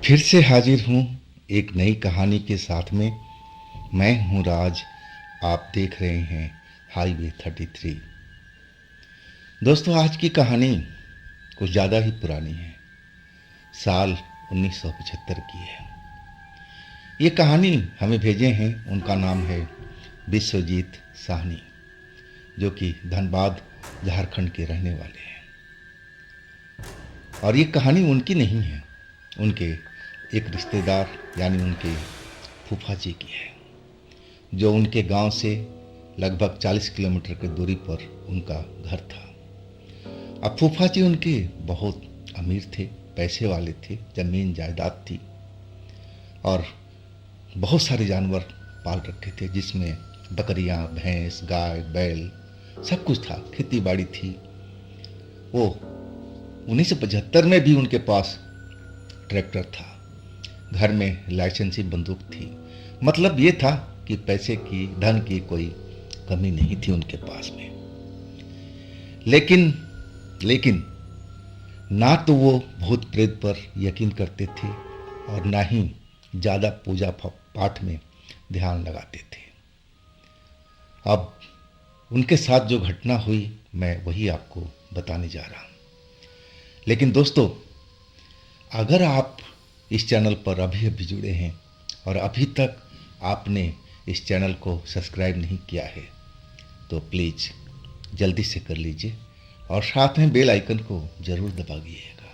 फिर से हाजिर हूँ एक नई कहानी के साथ में। मैं हूँ राज। आप देख रहे हैं हाईवे 33। दोस्तों, आज की कहानी कुछ ज़्यादा ही पुरानी है। साल 1975 की है। ये कहानी हमें भेजे हैं, उनका नाम है विश्वजीत साहनी, जो कि धनबाद झारखंड के रहने वाले हैं। और ये कहानी उनकी नहीं है, उनके एक रिश्तेदार यानी उनके फूफा जी की है, जो उनके गांव से लगभग 40 किलोमीटर की दूरी पर उनका घर था। अब फूफा जी उनके बहुत अमीर थे, पैसे वाले थे, ज़मीन जायदाद थी और बहुत सारे जानवर पाल रखे थे, जिसमें बकरियां, भैंस, गाय, बैल सब कुछ था। खेती बाड़ी थी। वो 1975 में भी उनके पास ट्रैक्टर था। घर में लाइसेंसी बंदूक थी। मतलब ये था कि पैसे की, धन की कोई कमी नहीं थी उनके पास में। लेकिन ना तो वो भूत प्रेत पर यकीन करते थे और ना ही ज़्यादा पूजा पाठ में ध्यान लगाते थे। अब उनके साथ जो घटना हुई, मैं वही आपको बताने जा रहा हूँ। लेकिन दोस्तों, अगर आप इस चैनल पर अभी अभी जुड़े हैं और अभी तक आपने इस चैनल को सब्सक्राइब नहीं किया है, तो प्लीज़ जल्दी से कर लीजिए और साथ में बेल आइकन को ज़रूर दबाइएगा,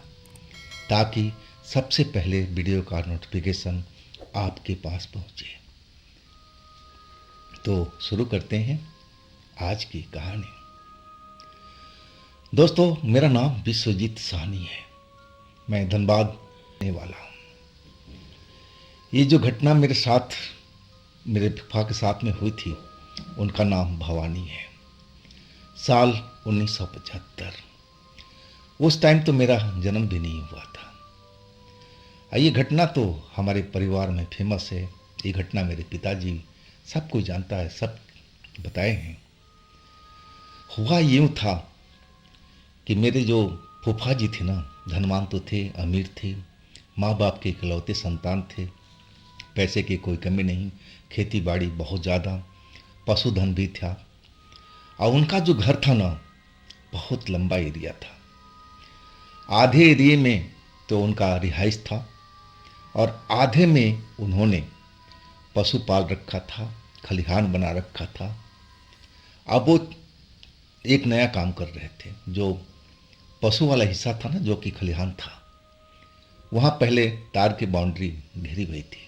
ताकि सबसे पहले वीडियो का नोटिफिकेशन आपके पास पहुंचे। तो शुरू करते हैं आज की कहानी। दोस्तों, मेरा नाम विश्वजीत साहनी है। मैं धनबाद रहने वाला हूँ। ये जो घटना मेरे फूफा के साथ में हुई थी, उनका नाम भवानी है। साल 1975। उस टाइम तो मेरा जन्म भी नहीं हुआ था। ये घटना तो हमारे परिवार में फेमस है। ये घटना मेरे पिताजी सब कोई जानता है, सब बताए हैं। हुआ यूँ था कि मेरे जो फूफा जी थे ना, धनवान तो थे, अमीर थे, माँ बाप के इकलौते संतान थे, पैसे की कोई कमी नहीं, खेती बाड़ी बहुत ज़्यादा, पशुधन भी था। और उनका जो घर था ना, बहुत लंबा एरिया था। आधे एरिए में तो उनका रिहाइश था और आधे में उन्होंने पशु पाल रखा था, खलिहान बना रखा था। अब वो एक नया काम कर रहे थे। जो पशु वाला हिस्सा था ना, जो कि खलिहान था, वहाँ पहले तार की बाउंड्री घेरी हुई थी।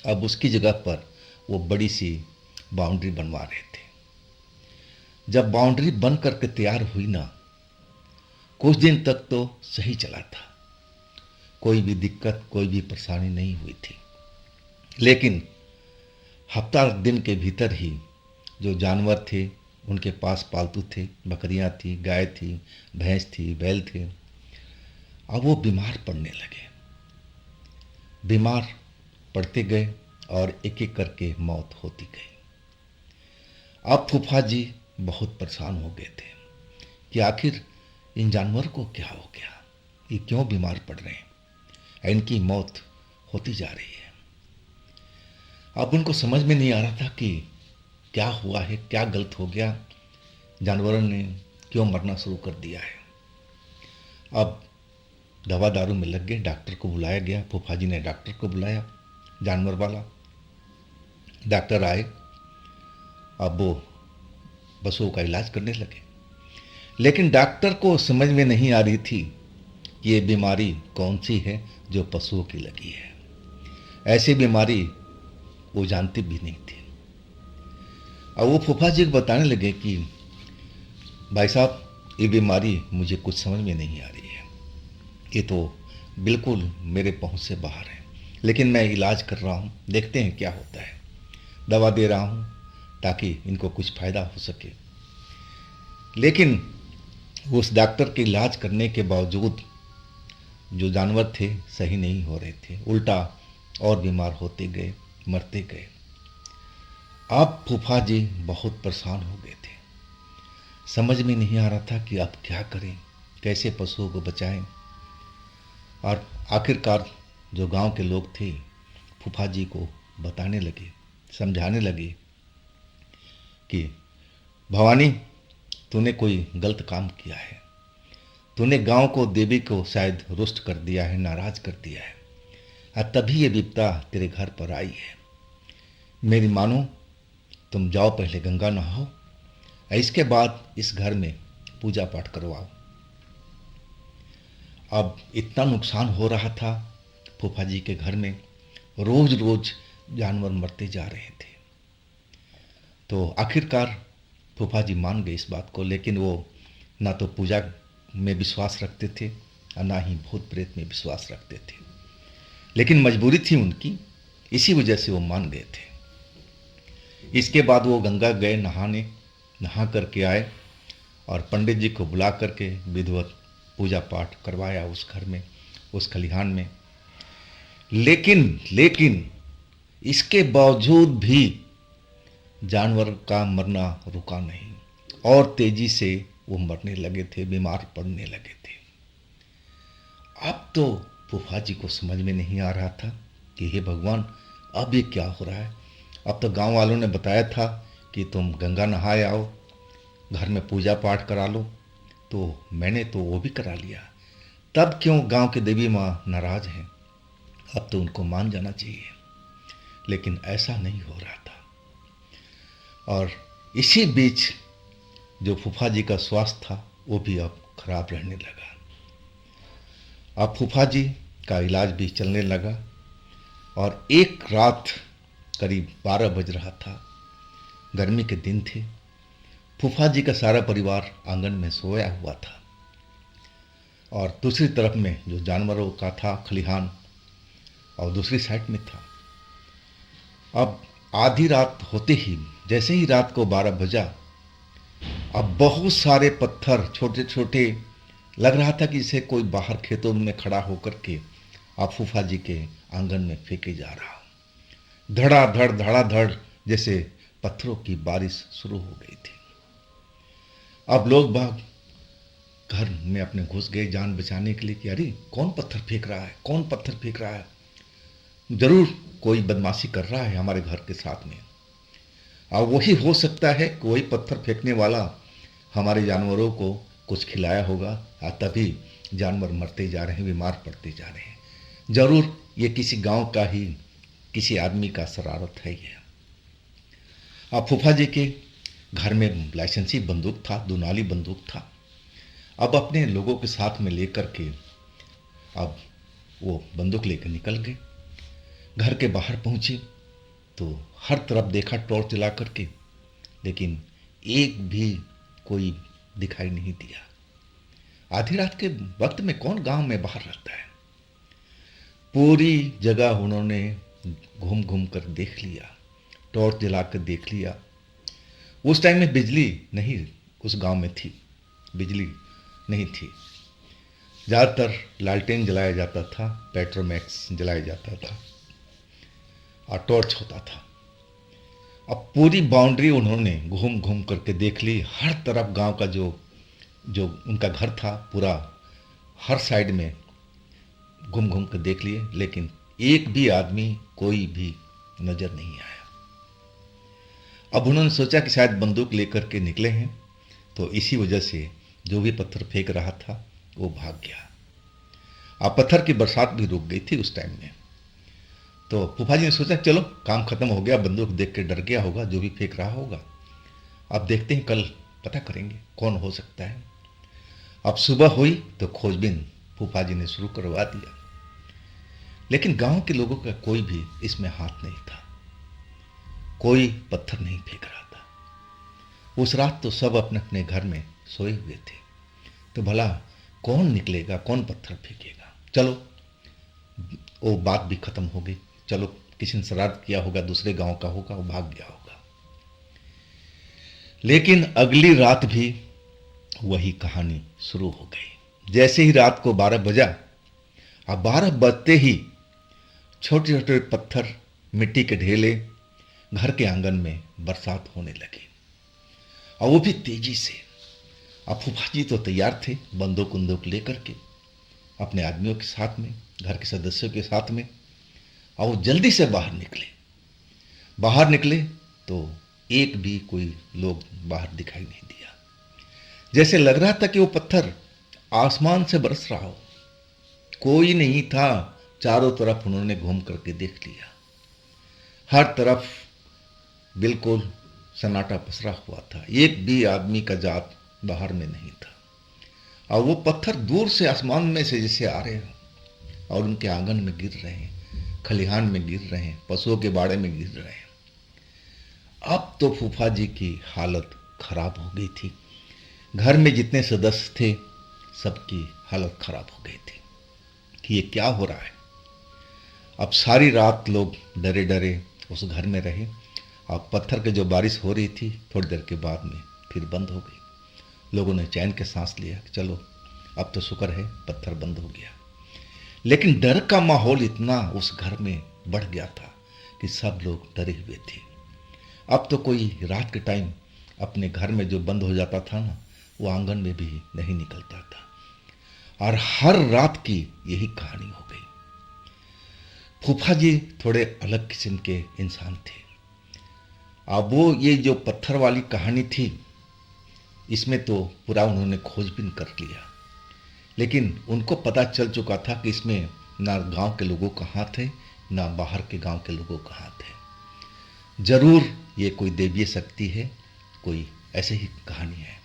अब उसकी जगह पर वो बड़ी सी बाउंड्री बनवा रहे थे। जब बाउंड्री बन करके तैयार हुई ना, कुछ दिन तक तो सही चला था, कोई भी दिक्कत, कोई भी परेशानी नहीं हुई थी। लेकिन हफ्ता दिन के भीतर ही जो जानवर थे उनके पास पालतू थे, बकरियां थी, गाय थी, भैंस थी, बैल थे, अब वो बीमार पड़ने लगे। बीमार पड़ते गए और एक एक करके मौत होती गई। अब फूफा जी बहुत परेशान हो गए थे कि आखिर इन जानवर को क्या हो गया, ये क्यों बीमार पड़ रहे हैं, इनकी मौत होती जा रही है। अब उनको समझ में नहीं आ रहा था कि क्या हुआ है, क्या गलत हो गया, जानवरों ने क्यों मरना शुरू कर दिया है। अब दवा दारू में लग गए। डॉक्टर को बुलाया गया। फूफा जी ने डॉक्टर को बुलाया, जानवर वाला। डॉक्टर आए। अब वो पशुओं का इलाज करने लगे। लेकिन डॉक्टर को समझ में नहीं आ रही थी कि ये बीमारी कौन सी है जो पशुओं की लगी है। ऐसी बीमारी वो जानते भी नहीं थे। अब वो फूफा जी को बताने लगे कि भाई साहब, ये बीमारी मुझे कुछ समझ में नहीं आ रही है, ये तो बिल्कुल मेरे पहुंच से बाहर है, लेकिन मैं इलाज कर रहा हूँ, देखते हैं क्या होता है। दवा दे रहा हूँ ताकि इनको कुछ फ़ायदा हो सके। लेकिन उस डॉक्टर के इलाज करने के बावजूद जो जानवर थे सही नहीं हो रहे थे, उल्टा और बीमार होते गए, मरते गए। अब फूफा जी बहुत परेशान हो गए थे। समझ में नहीं आ रहा था कि अब क्या करें, कैसे पशुओं को बचाएं। और आखिरकार जो गांव के लोग थे फूफा जी को बताने लगे, समझाने लगे कि भवानी, तूने कोई गलत काम किया है, तूने गांव को, देवी को शायद रुष्ट कर दिया है, नाराज कर दिया है, और तभी ये विपदा तेरे घर पर आई है। मेरी मानो, तुम जाओ पहले गंगा नहाओ, इसके बाद इस घर में पूजा पाठ करवाओ। अब इतना नुकसान हो रहा था फूफा जी के घर में, रोज रोज जानवर मरते जा रहे थे। तो आखिरकार फूफा जी मान गए इस बात को, लेकिन वो ना तो पूजा में विश्वास रखते थे और ना ही भूत प्रेत में विश्वास रखते थे, लेकिन मजबूरी थी उनकी, इसी वजह से वो मान गए थे। इसके बाद वो गंगा गए नहाने, नहा करके आए और पंडित जी को बुला करके विधिवत पूजा पाठ करवाया उस घर में, उस खलिहान में। लेकिन इसके बावजूद भी जानवर का मरना रुका नहीं और तेजी से वो मरने लगे थे, बीमार पड़ने लगे थे। अब तो फूफा जी को समझ में नहीं आ रहा था कि हे भगवान, अब ये क्या हो रहा है। अब तो गांव वालों ने बताया था कि तुम गंगा नहाए आओ, घर में पूजा पाठ करा लो, तो मैंने तो वो भी करा लिया, तब क्यों गांव के देवी माँ नाराज हैं। अब तो उनको मान जाना चाहिए, लेकिन ऐसा नहीं हो रहा था। और इसी बीच जो फूफा जी का स्वास्थ्य था वो भी अब खराब रहने लगा। अब फूफा जी का इलाज भी चलने लगा और एक रात करीब 12 बज रहा था, गर्मी के दिन थे। फूफा जी का सारा परिवार आंगन में सोया हुआ था और दूसरी तरफ में जो जानवरों का था खलिहान और दूसरी साइड में था। अब आधी रात होते ही, जैसे ही रात को 12 बजा, अब बहुत सारे पत्थर छोटे छोटे, लग रहा था कि इसे कोई बाहर खेतों में खड़ा होकर के आप फूफा जी के आंगन में फेंके जा रहा। धड़ाधड़ धड़ाधड़ जैसे पत्थरों की बारिश शुरू हो गई थी। अब लोग बाग घर में अपने घुस गए जान बचाने के लिए कि अरे कौन पत्थर फेंक रहा है, कौन पत्थर फेंक रहा है, जरूर कोई बदमाशी कर रहा है हमारे घर के साथ में। अब वही हो सकता है, कोई पत्थर फेंकने वाला हमारे जानवरों को कुछ खिलाया होगा और तभी जानवर मरते जा रहे हैं, बीमार पड़ते जा रहे हैं। जरूर ये किसी गांव का ही किसी आदमी का शरारत है ये। अब फूफा जी के घर में लाइसेंसी बंदूक था, दुनाली बंदूक था। अब अपने लोगों के साथ में लेकर के अब वो बंदूक लेकर निकल गए। घर के बाहर पहुंचे तो हर तरफ देखा टॉर्च जला करके, लेकिन एक भी कोई दिखाई नहीं दिया। आधी रात के वक्त में कौन गांव में बाहर रहता है। पूरी जगह उन्होंने घूम घूम कर देख लिया, टॉर्च जलाकर देख लिया। उस टाइम में बिजली नहीं उस गांव में थी, बिजली नहीं थी, ज़्यादातर लालटेन जलाया जाता था, पेट्रोमैक्स जलाया जाता था और टॉर्च होता था। अब पूरी बाउंड्री उन्होंने घूम घूम करके देख ली, हर तरफ गांव का जो उनका घर था पूरा हर साइड में घूम घूम कर देख लिए, लेकिन एक भी आदमी कोई भी नजर नहीं आया। अब उन्होंने सोचा कि शायद बंदूक लेकर के निकले हैं, तो इसी वजह से जो भी पत्थर फेंक रहा था वो भाग गया। अब पत्थर की बरसात भी रुक गई थी उस टाइम में। तो फूफा जी ने सोचा चलो काम खत्म हो गया, बंदूक देख के डर गया होगा जो भी फेंक रहा होगा, अब देखते हैं, कल पता करेंगे कौन हो सकता है। अब सुबह हुई तो खोजबीन फूफा जी ने शुरू करवा दिया, लेकिन गांव के लोगों का कोई भी इसमें हाथ नहीं था, कोई पत्थर नहीं फेंक रहा था। उस रात तो सब अपने अपने घर में सोए हुए थे, तो भला कौन निकलेगा, कौन पत्थर फेंकेगा। चलो वो बात भी खत्म हो गई, चलो किसी ने शरारत किया होगा, दूसरे गांव का होगा, वो भाग गया होगा। लेकिन अगली रात भी वही कहानी शुरू हो गई। जैसे ही रात को 12 बजा, अब 12 बजते ही छोटे छोटे पत्थर, मिट्टी के ढेले घर के आंगन में बरसात होने लगी, और वो भी तेजी से। अब फूफा जी तो तैयार थे बंदूक उंदूक लेकर के, अपने आदमियों के साथ में, घर के सदस्यों के साथ में, और वो जल्दी से बाहर निकले। बाहर निकले तो एक भी कोई लोग बाहर दिखाई नहीं दिया। जैसे लग रहा था कि वो पत्थर आसमान से बरस रहा हो। कोई नहीं था। चारों तरफ उन्होंने घूम करके देख लिया। हर तरफ बिल्कुल सन्नाटा पसरा हुआ था। एक भी आदमी का जात बाहर में नहीं था। और वो पत्थर दूर से आसमान में से जैसे आ रहे हैं और उनके आंगन में गिर रहे हैं, खलिहान में गिर रहे हैं, पशुओं के बाड़े में गिर रहे हैं। अब तो फूफा जी की हालत खराब हो गई थी। घर में जितने सदस्य थे सबकी हालत खराब हो गई थी कि ये क्या हो रहा है। अब सारी रात लोग डरे डरे उस घर में रहे। अब पत्थर के जो बारिश हो रही थी थोड़ी देर के बाद में फिर बंद हो गई। लोगों ने चैन के सांस लिया कि चलो अब तो शुक्र है पत्थर बंद हो गया। लेकिन डर का माहौल इतना उस घर में बढ़ गया था कि सब लोग डरे हुए थे। अब तो कोई रात के टाइम अपने घर में जो बंद हो जाता था ना, वो आंगन में भी नहीं निकलता था। और हर रात की यही कहानी हो गई। फूफा जी थोड़े अलग किस्म के इंसान थे। अब वो ये जो पत्थर वाली कहानी थी इसमें तो पूरा उन्होंने खोजबीन कर लिया, लेकिन उनको पता चल चुका था कि इसमें ना गांव के लोगों का हाथ है ना बाहर के गांव के लोगों का हाथ है। जरूर ये कोई देवीय शक्ति है, कोई ऐसे ही कहानी है।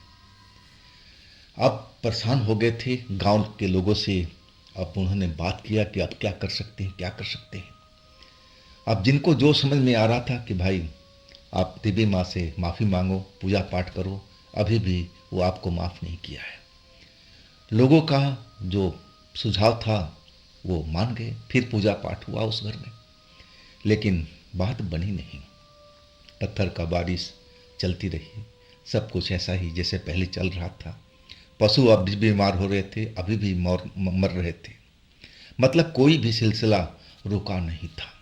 अब परेशान हो गए थे गांव के लोगों से। अब उन्होंने बात किया कि अब क्या कर सकते हैं, क्या कर सकते हैं। अब जिनको जो समझ में आ रहा था कि भाई आप देवी माँ से माफ़ी मांगो, पूजा पाठ करो, अभी भी वो आपको माफ़ नहीं किया है। लोगों का जो सुझाव था वो मान गए। फिर पूजा पाठ हुआ उस घर में, लेकिन बात बनी नहीं। पत्थर का बारिश चलती रही। सब कुछ ऐसा ही जैसे पहले चल रहा था। पशु अब भी बीमार हो रहे थे, अभी भी मर रहे थे। मतलब कोई भी सिलसिला रुका नहीं था।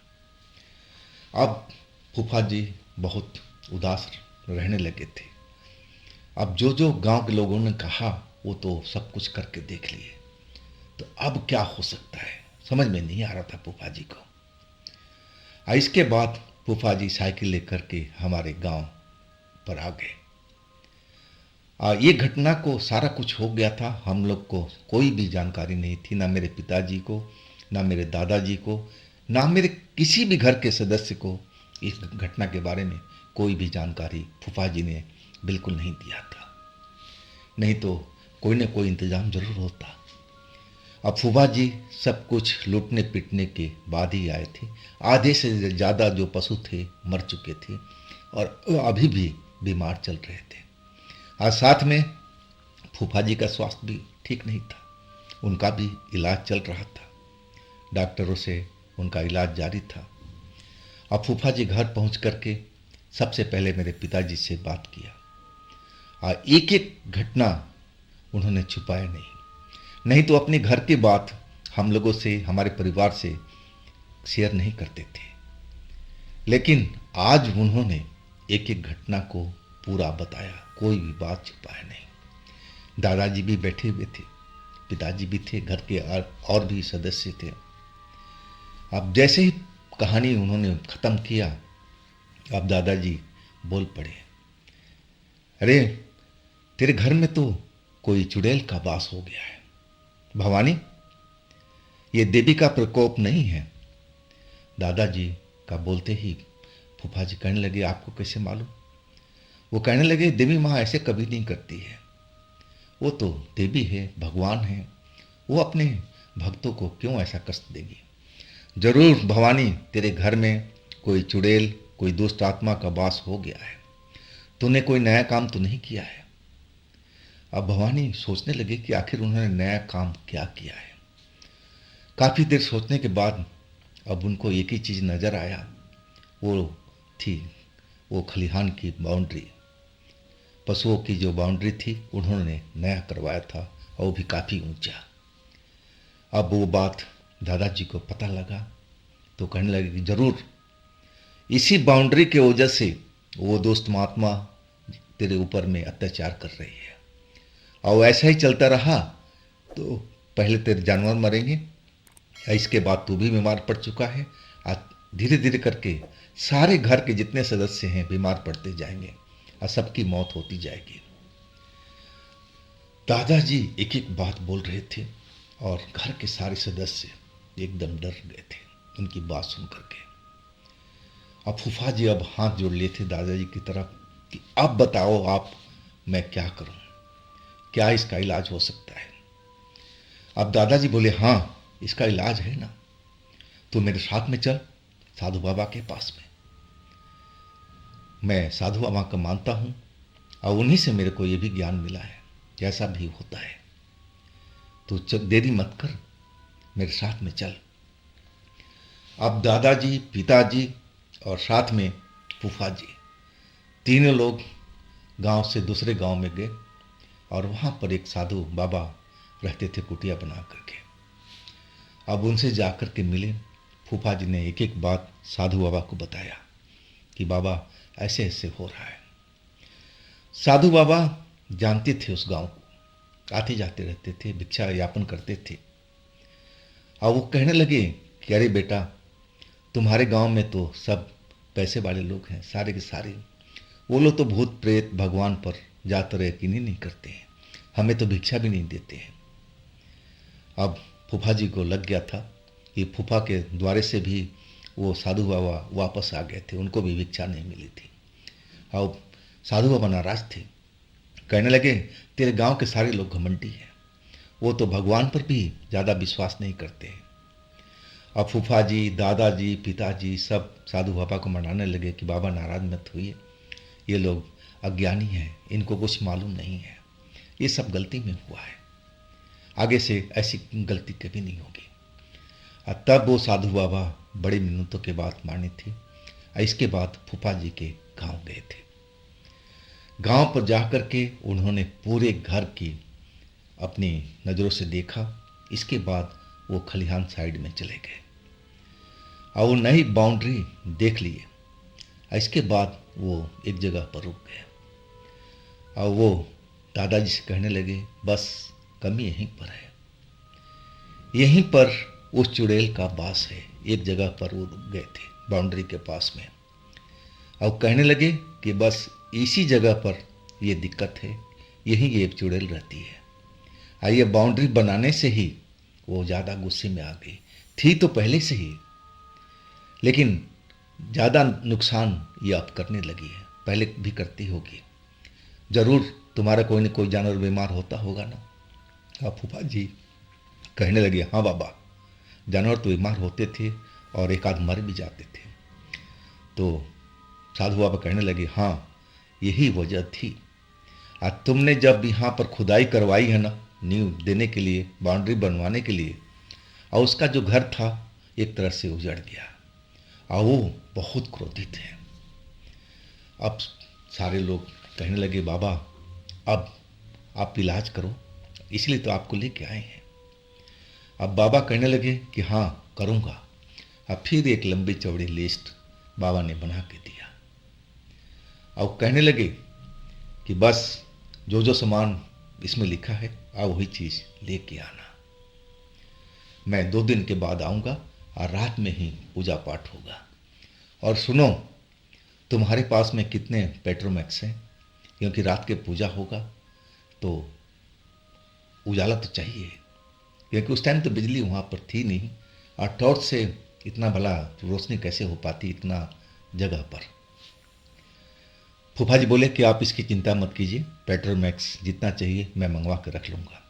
अब फूफा जी बहुत उदास रहने लगे थे। अब जो जो गांव के लोगों ने कहा वो तो सब कुछ करके देख लिए, तो अब क्या हो सकता है समझ में नहीं आ रहा था फूफा जी को। इसके बाद फूफा जी साइकिल लेकर के हमारे गांव पर आ गए। ये घटना को सारा कुछ हो गया था, हम लोग को कोई भी जानकारी नहीं थी, ना मेरे पिताजी को, ना मेरे दादाजी को, ना मेरे किसी भी घर के सदस्य को इस घटना के बारे में कोई भी जानकारी फूफा जी ने बिल्कुल नहीं दिया था। नहीं तो कोई न कोई इंतजाम जरूर होता। अब फूफा जी सब कुछ लूटने पीटने के बाद ही आए थे। आधे से ज़्यादा जो पशु थे मर चुके थे और अभी भी बीमार चल रहे थे। और साथ में फूफा जी का स्वास्थ्य भी ठीक नहीं था, उनका भी इलाज चल रहा था। डॉक्टरों से उनका इलाज जारी था। अब फूफा जी घर पहुंच करके सबसे पहले मेरे पिताजी से बात किया। और एक एक घटना उन्होंने छुपाया नहीं तो अपने घर की बात हम लोगों से, हमारे परिवार से शेयर नहीं करते थे। लेकिन आज उन्होंने एक एक घटना को पूरा बताया, कोई भी बात छुपाया नहीं। दादाजी भी बैठे हुए थे, पिताजी भी थे, घर के और भी सदस्य थे। अब जैसे ही कहानी उन्होंने ख़त्म किया, अब दादाजी बोल पड़े, अरे तेरे घर में तो कोई चुड़ैल का वास हो गया है भवानी, ये देवी का प्रकोप नहीं है। दादाजी का बोलते ही फूफा जी कहने लगे, आपको कैसे मालूम? वो कहने लगे, देवी माँ ऐसे कभी नहीं करती है, वो तो देवी है, भगवान है, वो अपने भक्तों को क्यों ऐसा कष्ट देगी। जरूर भवानी तेरे घर में कोई चुड़ैल, कोई दुष्ट आत्मा का वास हो गया है, तूने कोई नया काम तो नहीं किया है। अब भवानी सोचने लगे कि आखिर उन्होंने नया काम क्या किया है। काफ़ी देर सोचने के बाद अब उनको एक ही चीज़ नज़र आया, वो थी वो खलिहान की बाउंड्री। पशुओं की जो बाउंड्री थी उन्होंने नया करवाया था, और वो भी काफ़ी ऊंचा। अब वो बात दादाजी को पता लगा तो कहने लगे कि जरूर इसी बाउंड्री के वजह से वो दुष्ट महात्मा तेरे ऊपर में अत्याचार कर रही है, और ऐसा ही चलता रहा तो पहले तेरे जानवर मरेंगे, इसके बाद तू भी बीमार पड़ चुका है, और धीरे धीरे करके सारे घर के जितने सदस्य हैं बीमार पड़ते जाएंगे और सबकी मौत होती जाएगी। दादाजी एक एक बात बोल रहे थे और घर के सारे सदस्य एकदम डर गए थे उनकी बात सुन करके। अब फूफा जी अब हाथ जोड़ लिए थे दादाजी की तरफ कि अब बताओ आप, मैं क्या करूं, क्या इसका इलाज हो सकता है। अब दादाजी बोले, हाँ इसका इलाज है ना, तो मेरे साथ में चल साधु बाबा के पास में। मैं साधु बाबा को मानता हूँ और उन्हीं से मेरे को ये भी ज्ञान मिला है, जैसा भी होता है तो देरी मत कर, मेरे साथ में चल। अब दादाजी, पिताजी और साथ में फूफा जी, तीनों लोग गांव से दूसरे गांव में गए और वहाँ पर एक साधु बाबा रहते थे कुटिया बना करके। अब उनसे जाकर के मिले। फूफा जी ने एक एक बात साधु बाबा को बताया कि बाबा ऐसे ऐसे हो रहा है। साधु बाबा जानते थे उस गांव को, आते जाते रहते थे, भिक्षा यापन करते थे। और वो कहने लगे कि अरे बेटा, तुम्हारे गांव में तो सब पैसे वाले लोग हैं, सारे के सारे, वो लोग तो भूत प्रेत भगवान पर ज़्यादातर यकीन ही नहीं करते हैं, हमें तो भिक्षा भी नहीं देते हैं। अब फूफा जी को लग गया था कि फूफा के द्वारे से भी वो साधु बाबा वापस आ गए थे, उनको भी भिक्षा नहीं मिली थी। और साधु बाबा नाराज थे, कहने लगे तेरे गांव के सारे लोग घमंडी हैं, वो तो भगवान पर भी ज़्यादा विश्वास नहीं करते हैं। अब फूफा जी, दादाजी, पिताजी सब साधु बाबा को मनाने लगे कि बाबा नाराज मत होइए, ये लोग अज्ञानी हैं, इनको कुछ मालूम नहीं है, ये सब गलती में हुआ है, आगे से ऐसी गलती कभी नहीं होगी। और तब वो साधु बाबा बड़ी मिन्नतों के बाद माने थे। इसके बाद फूफा जी के गांव गए थे। गांव पर जाकर के उन्होंने पूरे घर की अपनी नज़रों से देखा। इसके बाद वो खलिहान साइड में चले गए और वो नई बाउंड्री देख लिए। इसके बाद वो एक जगह पर रुक गए और वो दादाजी से कहने लगे बस कमी यहीं पर है, यहीं पर उस चुड़ैल का वास है। एक जगह पर वो रुक गए थे बाउंड्री के पास में और कहने लगे कि बस इसी जगह पर ये दिक्कत है, यहीं ये एक चुड़ैल रहती है। और ये बाउंड्री बनाने से ही वो ज़्यादा गुस्से में आ गई थी, तो पहले से ही, लेकिन ज़्यादा नुकसान ये अब करने लगी है, पहले भी करती होगी। ज़रूर तुम्हारा कोई न कोई जानवर बीमार होता होगा ना। अब फूफा जी कहने लगे हाँ बाबा, जानवर तो बीमार होते थे और एक आध मर भी जाते थे। तो साधु बाबा कहने लगे हाँ यही वजह थी, आज तुमने जब यहाँ पर खुदाई करवाई है ना, नींव देने के लिए, बाउंड्री बनवाने के लिए, और उसका जो घर था एक तरह से उजड़ गया और वो बहुत क्रोधित है। अब सारे लोग कहने लगे बाबा अब आप इलाज करो, इसलिए तो आपको लेके आए हैं। अब बाबा कहने लगे कि हाँ करूँगा। अब फिर एक लंबी चौड़ी लिस्ट बाबा ने बना के दिया और कहने लगे कि बस जो जो सामान इसमें लिखा है आप वही चीज़ लेके आना। मैं 2 दिन के बाद आऊँगा और रात में ही पूजा पाठ होगा। और सुनो, तुम्हारे पास में कितने पेट्रोमैक्स हैं, क्योंकि रात के पूजा होगा तो उजाला तो चाहिए, क्योंकि उस टाइम तो बिजली वहाँ पर थी नहीं और टॉर्च से इतना भला रोशनी कैसे हो पाती इतना जगह पर। फूफा जी बोले कि आप इसकी चिंता मत कीजिए, पेट्रोमैक्स जितना चाहिए मैं मंगवा कर रख लूँगा।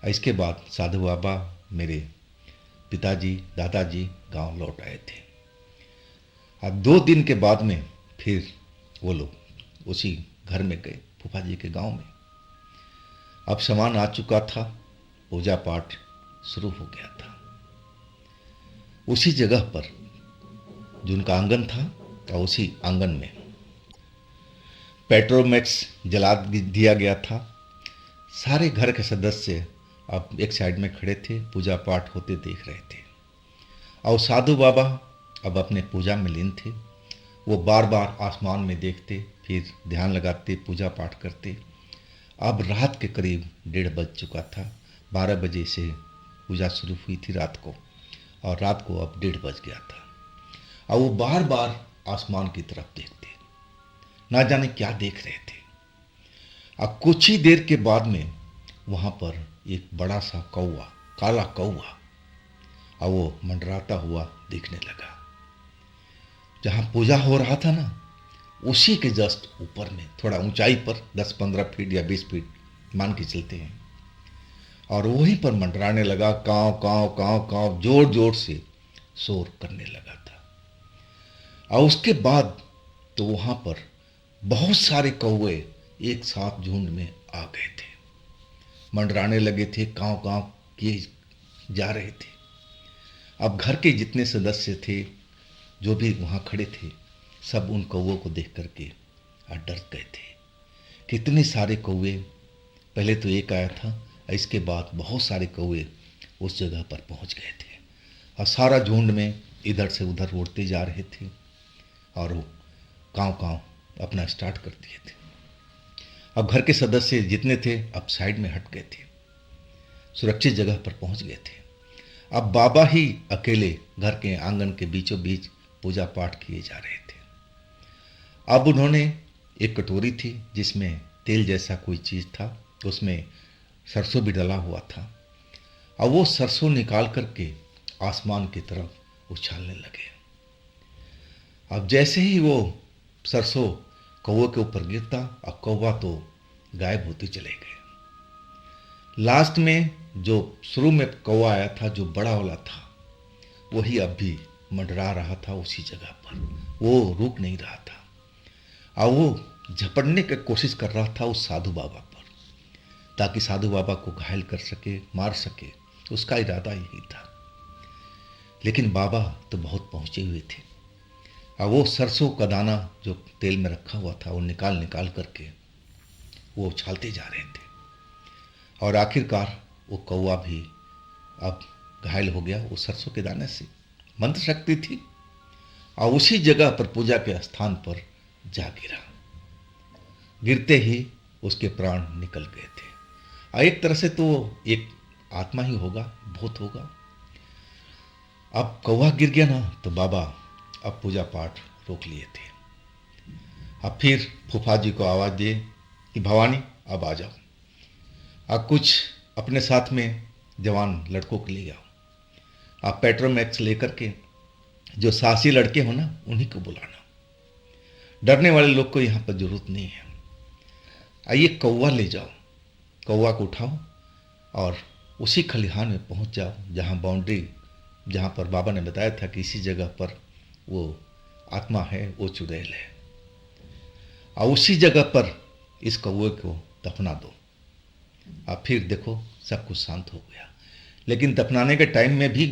इसके बाद साधु बाबा, मेरे पिताजी, दादाजी गांव लौट आए थे। अब 2 दिन के बाद में फिर वो लोग उसी घर में गए, फूफा जी के गांव में। अब सामान आ चुका था, पूजा पाठ शुरू हो गया था। उसी जगह पर जो उनका आंगन था और उसी आंगन में पेट्रोमैक्स जला दिया गया था। सारे घर के सदस्य अब एक साइड में खड़े थे, पूजा पाठ होते देख रहे थे और साधु बाबा अब अपने पूजा में लीन थे। वो बार बार आसमान में देखते, फिर ध्यान लगाते, पूजा पाठ करते। अब रात के करीब 1:30 बज चुका था। 12 बजे से पूजा शुरू हुई थी रात को, और रात को अब 1:30 बज गया था। और वो बार बार आसमान की तरफ देखते, ना जाने क्या देख रहे थे। अब कुछ ही देर के बाद में वहाँ पर एक बड़ा सा कौवा, काला कौवा, और वो मंडराता हुआ दिखने लगा। जहाँ पूजा हो रहा था ना, उसी के जस्ट ऊपर में, थोड़ा ऊंचाई पर 10-15 फीट या 20 फीट मान के चलते हैं, और वहीं पर मंडराने लगा। कांव कांव कांव कांव जोर जोर से शोर करने लगा था। और उसके बाद तो वहाँ पर बहुत सारे कौवे एक साथ झुंड में आ गए थे, मंडराने लगे थे, कांव कांव किए जा रहे थे। अब घर के जितने सदस्य थे, जो भी वहाँ खड़े थे, सब उन कौवों को देख करके डर गए थे। कितने सारे कौवे, पहले तो एक आया था, इसके बाद बहुत सारे कौवे उस जगह पर पहुँच गए थे, और सारा झुंड में इधर से उधर उड़ते जा रहे थे, और वो कांव कांव अपना स्टार्ट कर दिए थे। अब घर के सदस्य जितने थे अब साइड में हट गए थे, सुरक्षित जगह पर पहुंच गए थे। अब बाबा ही अकेले घर के आंगन के बीचों बीच पूजा पाठ किए जा रहे थे। अब उन्होंने एक कटोरी थी जिसमें तेल जैसा कोई चीज़ था, उसमें सरसों भी डला हुआ था, और वो सरसों निकाल करके आसमान की तरफ उछालने लगे। अब जैसे ही वो सरसों कौवे के ऊपर गिरता, और कौवा तो गायब होते चले गए। लास्ट में जो शुरू में कौवा आया था, जो बड़ा वाला था, वही अब भी मंडरा रहा था उसी जगह पर, वो रुक नहीं रहा था, और वो झपटने की कोशिश कर रहा था उस साधु बाबा पर, ताकि साधु बाबा को घायल कर सके, मार सके। उसका इरादा यही था। लेकिन बाबा तो बहुत पहुँचे हुए थे, और वो सरसों का दाना जो तेल में रखा हुआ था, वो निकाल निकाल करके वो उछालते जा रहे थे, और आखिरकार वो कौवा भी अब घायल हो गया वो सरसों के दाने से। मंत्र शक्ति थी, और उसी जगह पर पूजा के स्थान पर जा गिरा। गिरते ही उसके प्राण निकल गए थे। और एक तरह से तो एक आत्मा ही होगा, भूत होगा। अब कौवा गिर गया ना, तो बाबा अब पूजा पाठ रोक लिए थे। अब फिर फूफा जी को आवाज़ दिए कि भवानी अब आ जाओ, अब कुछ अपने साथ में जवान लड़कों को ले आओ। आप पेट्रोमैक्स लेकर के, जो साहसी लड़के हो ना, उन्हीं को बुलाना, डरने वाले लोग को यहाँ पर जरूरत नहीं है। आइए कौवा ले जाओ, कौवा को उठाओ और उसी खलिहान में पहुँच जाओ जहाँ बाउंड्री, जहाँ पर बाबा ने बताया था कि इसी जगह पर वो आत्मा है, वो चुड़ैल है, और उसी जगह पर इस कौवे को दफना दो। अब फिर देखो सब कुछ शांत हो गया। लेकिन दफनाने के टाइम में भी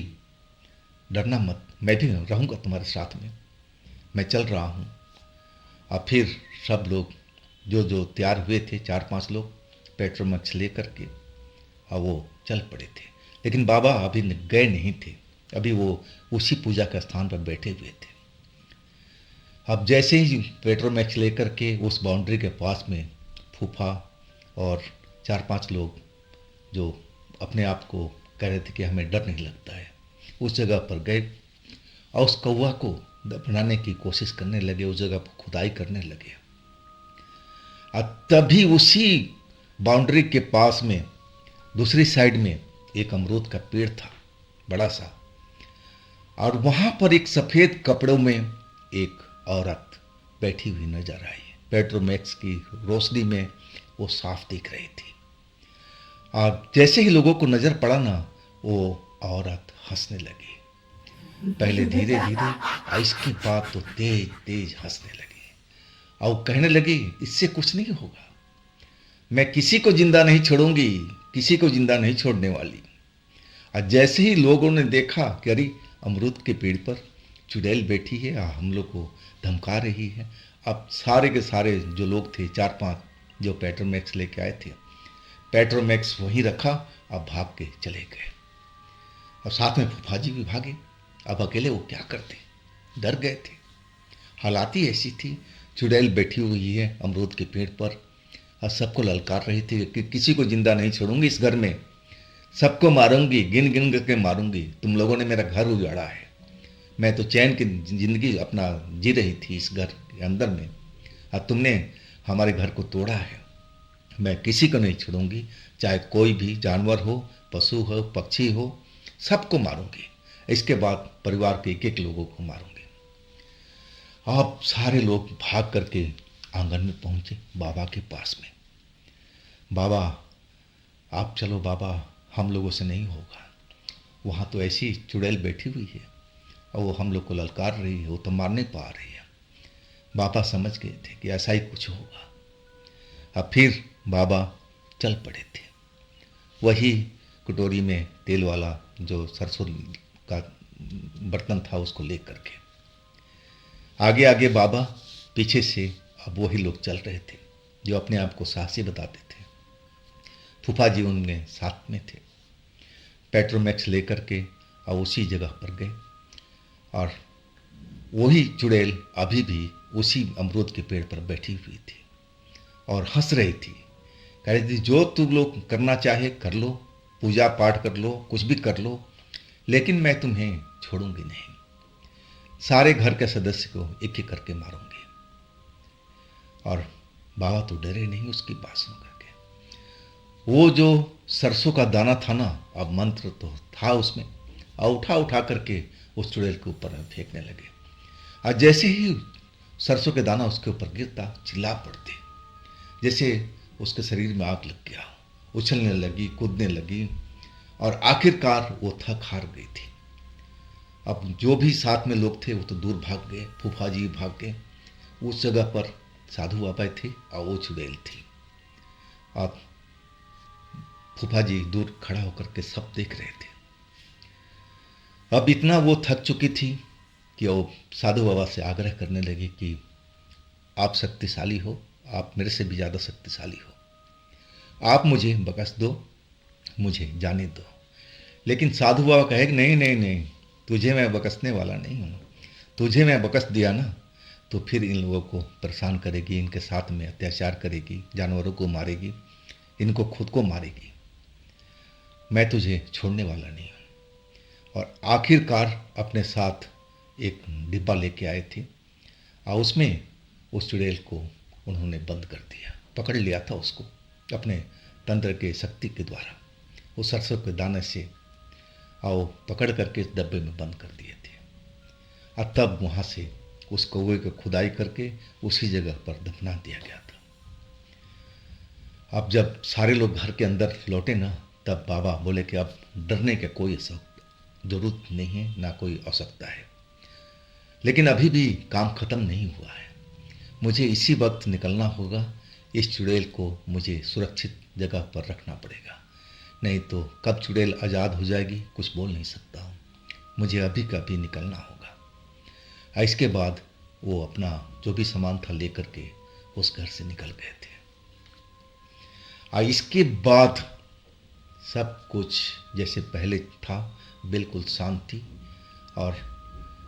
डरना मत, मैं भी रहूँगा तुम्हारे साथ में, मैं चल रहा हूँ। अब फिर सब लोग जो जो तैयार हुए थे, 4-5 लोग पेट्रोमैक्स ले करके, और वो चल पड़े थे। लेकिन बाबा अभी गए नहीं थे, अभी वो उसी पूजा के स्थान पर बैठे हुए थे। अब जैसे ही पेट्रोमैक्स लेकर के उस बाउंड्री के पास में फूफा और 4-5 लोग जो अपने आप को कह रहे थे कि हमें डर नहीं लगता है, उस जगह पर गए और उस कौवा को दफनाने की कोशिश करने लगे, उस जगह पर खुदाई करने लगे। तभी उसी बाउंड्री के पास में दूसरी साइड में एक अमरूद का पेड़ था बड़ा सा, और वहाँ पर एक सफ़ेद कपड़ों में एक औरत बैठी हुई नजर आई। पेट्रोमैक्स की रोशनी में वो साफ दिख रही थी। और जैसे ही लोगों को नज़र पड़ा ना, वो औरत हंसने लगी, पहले धीरे धीरे और इसके बाद तो तेज तेज हंसने लगी, और कहने लगी इससे कुछ नहीं होगा, मैं किसी को जिंदा नहीं छोड़ूंगी, किसी को जिंदा नहीं छोड़ने वाली। और जैसे ही लोगों ने देखा कि अरे अमरूद के पेड़ पर चुड़ैल बैठी है, हम लोग को धमका रही है, अब सारे के सारे जो लोग थे, 4-5 जो पेट्रोमैक्स लेके आए थे, पेट्रोमैक्स वहीं रखा, अब भाग के चले गए। और साथ में फूफा जी भी भागे। अब अकेले वो क्या करते, डर गए थे। हालात ही ऐसी थी, चुड़ैल बैठी हुई है अमरूद के पेड़ पर और सबको ललकार रही थी कि किसी को जिंदा नहीं छोड़ूंगी, इस घर में सबको मारूंगी, गिन गिन करके मारूंगी। तुम लोगों ने मेरा घर उजाड़ा है। मैं तो चैन की जिंदगी अपना जी रही थी इस घर के अंदर में, और तुमने हमारे घर को तोड़ा है। मैं किसी को नहीं छोड़ूंगी, चाहे कोई भी जानवर हो, पशु हो, पक्षी हो, सबको मारूंगी। इसके बाद परिवार के एक एक लोगों को मारूंगी। आप सारे लोग भाग करके आंगन में पहुंचे बाबा के पास में। बाबा, आप चलो बाबा, हम लोगों से नहीं होगा। वहाँ तो ऐसी चुड़ैल बैठी हुई है और वो हम लोग को ललकार रही है, वो तो मार नहीं पा रही है। बाबा समझ गए थे कि ऐसा ही कुछ होगा। अब फिर बाबा चल पड़े थे, वही कटोरी में तेल वाला जो सरसों का बर्तन था उसको लेकर के। आगे आगे बाबा, पीछे से अब वही लोग चल रहे थे जो अपने आप को साहसी बताते थे। फूफा जी उनमें साथ में थे। पेट्रोमैक्स लेकर के और उसी जगह पर गए, और वही चुड़ैल अभी भी उसी अमरूद के पेड़ पर बैठी हुई थी और हंस रही थी। कह रही थी, जो तुम लोग करना चाहे कर लो, पूजा पाठ कर लो, कुछ भी कर लो, लेकिन मैं तुम्हें छोड़ूंगी नहीं। सारे घर के सदस्य को एक एक करके मारूंगी। और बाबा तो डरे नहीं उसकी बात सुन करके। वो जो सरसों का दाना था ना, अब मंत्र तो था उसमें, और उठा उठा करके उस चुड़ैल के ऊपर फेंकने लगे। और जैसे ही सरसों के दाना उसके ऊपर गिरता, चिल्ला पड़ती, जैसे उसके शरीर में आग लग गया। उछलने लगी, कूदने लगी, और आखिरकार वो थक हार गई थी। अब जो भी साथ में लोग थे वो तो दूर भाग गए, फूफा जी भाग गए। उस जगह पर साधु बाबा थे और वो चुड़ैल थी। अब फूफा जी दूर खड़ा होकर के सब देख रहे थे। अब इतना वो थक चुकी थी कि वो साधु बाबा से आग्रह करने लगी कि आप शक्तिशाली हो, आप मेरे से भी ज़्यादा शक्तिशाली हो, आप मुझे बख्श दो, मुझे जाने दो। लेकिन साधु बाबा कहे कि नहीं नहीं नहीं, तुझे मैं बख्शने वाला नहीं हूँ। तुझे मैं बख्श दिया ना तो फिर इन लोगों को परेशान करेगी, इनके साथ में अत्याचार करेगी, जानवरों को मारेगी, इनको खुद को मारेगी। मैं तुझे छोड़ने वाला नहीं हूँ। और आखिरकार अपने साथ एक डिब्बा लेके आए थे, और उसमें उस चुड़ैल को उन्होंने बंद कर दिया, पकड़ लिया था उसको अपने तंत्र के शक्ति के द्वारा। उस सरसों के दाने से और पकड़ करके इस डब्बे में बंद कर दिए थे। और तब वहाँ से उस कौवे को खुदाई करके उसी जगह पर दफना दिया गया था। अब जब सारे लोग घर के अंदर लौटे ना, तब बाबा बोले कि अब डरने का कोई जरूरत नहीं है, ना कोई आवश्यकता है। लेकिन अभी भी काम खत्म नहीं हुआ है। मुझे इसी वक्त निकलना होगा। इस चुड़ैल को मुझे सुरक्षित जगह पर रखना पड़ेगा, नहीं तो कब चुड़ैल आज़ाद हो जाएगी कुछ बोल नहीं सकता हूँ। मुझे अभी का अभी निकलना होगा। इसके बाद वो अपना जो भी सामान था लेकर के उस घर से निकल गए थे। इसके बाद सब कुछ जैसे पहले था, बिल्कुल शांति। और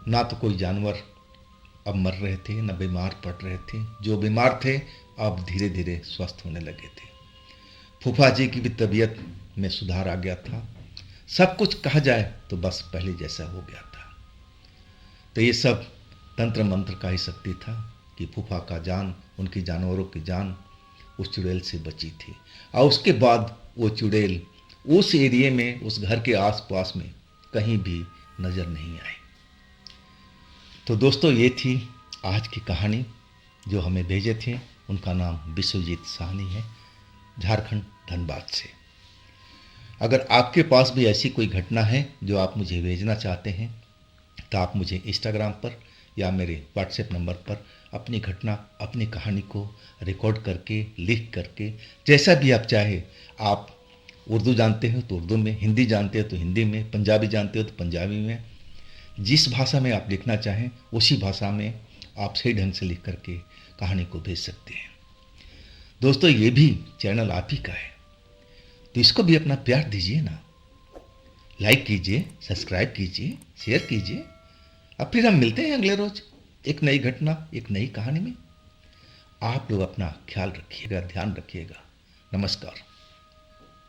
ना तो कोई जानवर अब मर रहे थे, ना बीमार पड़ रहे थे। जो बीमार थे अब धीरे धीरे स्वस्थ होने लगे थे। फूफा जी की भी तबीयत में सुधार आ गया था। सब कुछ कहा जाए तो बस पहले जैसा हो गया था। तो ये सब तंत्र मंत्र का ही शक्ति था कि फूफा का जान, उनकी जानवरों की जान उस चुड़ैल से बची थी। और उसके बाद वो चुड़ैल उस एरिए में, उस घर के आसपास में कहीं भी नज़र नहीं आई। तो दोस्तों, ये थी आज की कहानी जो हमें भेजे थे। उनका नाम विश्वजीत साहनी है, झारखंड धनबाद से। अगर आपके पास भी ऐसी कोई घटना है जो आप मुझे भेजना चाहते हैं तो आप मुझे इंस्टाग्राम पर या मेरे व्हाट्सएप नंबर पर अपनी घटना, अपनी कहानी को रिकॉर्ड करके, लिख करके, जैसा भी आप चाहे। आप उर्दू जानते हो तो उर्दू में, हिंदी जानते हो तो हिंदी में, पंजाबी जानते हो तो पंजाबी में, जिस भाषा में आप लिखना चाहें उसी भाषा में आप सही ढंग से लिख करके कहानी को भेज सकते हैं। दोस्तों, ये भी चैनल आप ही का है, तो इसको भी अपना प्यार दीजिए ना। लाइक कीजिए, सब्सक्राइब कीजिए, शेयर कीजिए। अब फिर हम मिलते हैं अगले रोज एक नई घटना, एक नई कहानी में। आप लोग अपना ख्याल रखिएगा, ध्यान रखिएगा। नमस्कार।